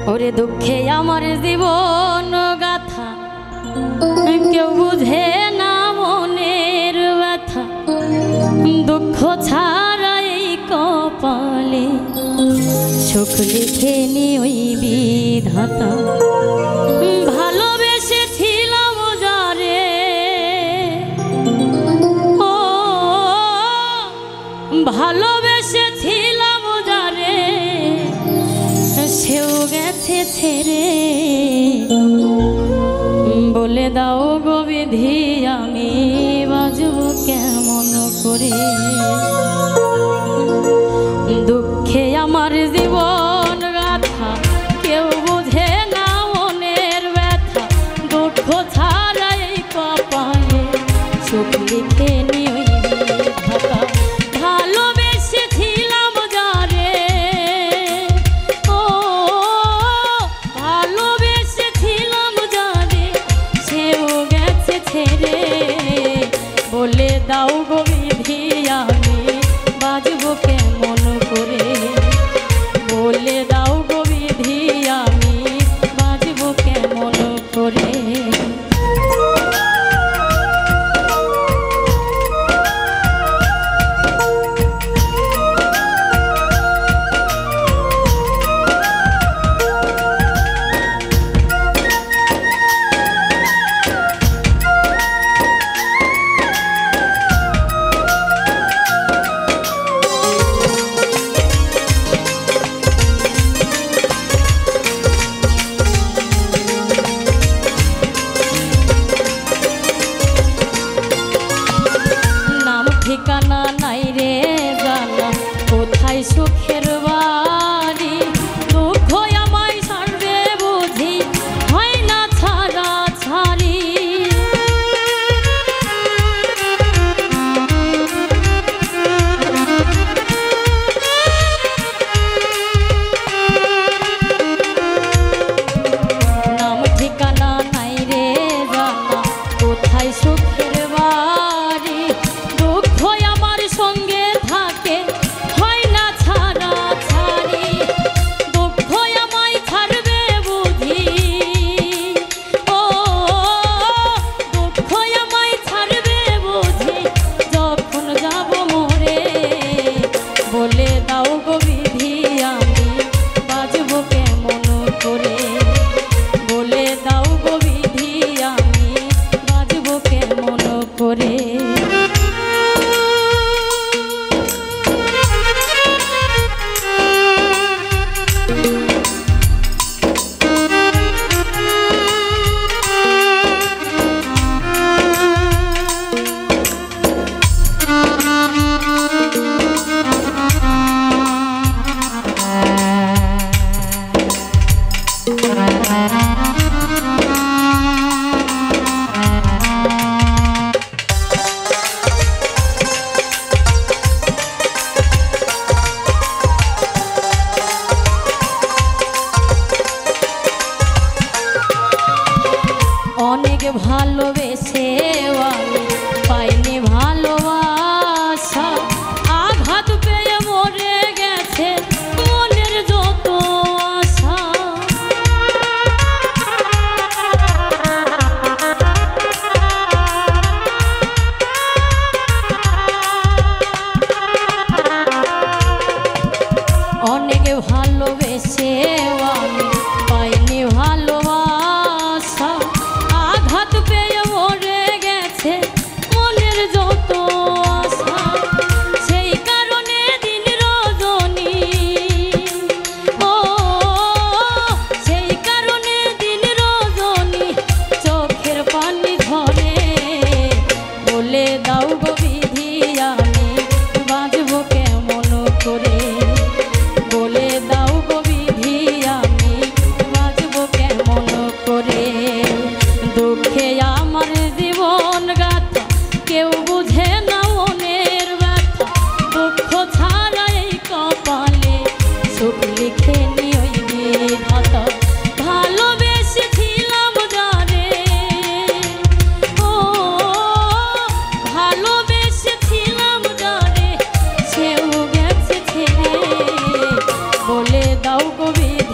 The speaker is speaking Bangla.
ওরে দুঃখে আমার জীবন গাথা কেউ বুঝে না মনের ব্যথা, দুঃখ ছাড়াই কপালে সুখ লিখেনি ওই বিধাতা। ভালোবেসেছিলাম যারে, ও ভালোবেসেছিলাম যারে, সেও গেছে ছেড়ে। বলে দাও গো বিধি আমি বাজব কেমন করে। দুঃখে আমার জীবন গাথা কেউ বুঝে না মনের ব্যথা, দুঃখ ছাড়াই কপালে সুখ লিখে নি ওই বিধাতা। ভালোবেসেছিলাম যারে, ও ভালোবেসেছিলাম যারে, সেও গেছে ছেড়ে। বলে দাও গো বিধি আমি বাজব কেমন করে। বলে দাও গো বিধি আমি বাজব কেমন করে। ঠিকানা নাই রে জানা কোথায় সুখের বাড়ি, দুঃখ আমায় ছাড়বে বুঝি হয় না ছাড়া ছাড়ি। নাম ঠিকানা নাই রে জানা কোথায় সুখের বাড়ি, আমার সঙ্গে থাকে হয় না ছাড়া ছাড়ি। দুঃখ আমায় ছাড়বে বুঝি, ও দুঃখ আমায় ছাড়বে বুঝি যখন যাব মরে। বলে দাও গো বিধি আমি বাজব কেমন করে। বলে দাও গো বিধি আমি বাজব কেমন করে। অনেক ভালোবেসে আমি পাইনি ভালোবাসা, আঘাত পেয়ে মরে গেছে মনের যত আশা। অনেক ভালোবেসে আমি পাইনি ভালোবাসা, আঘাত পেয়ে মরে গেছে মনের যত আশা। সেই কারণে দিন রজনী, ও সেই কারণে দিন রজনী চোখের পানি ধরে। বলে দাও গো বিধি আমি বাজব কেমন করে। বলে দাও গো বিধি আমি বাজব কেমন করে। দুঃখে আমার জীবন গাথা কেউ বুঝে না মনের ব্যথা, দুঃখ ছাড়াই কপালে সুখ লিখে নি ওই বিধাতা। ভালোবেসেছিলাম যারে, ও ভালোবেসেছিলাম যারে, সেও গেছে ছেড়ে। বলে দাও গো বিধি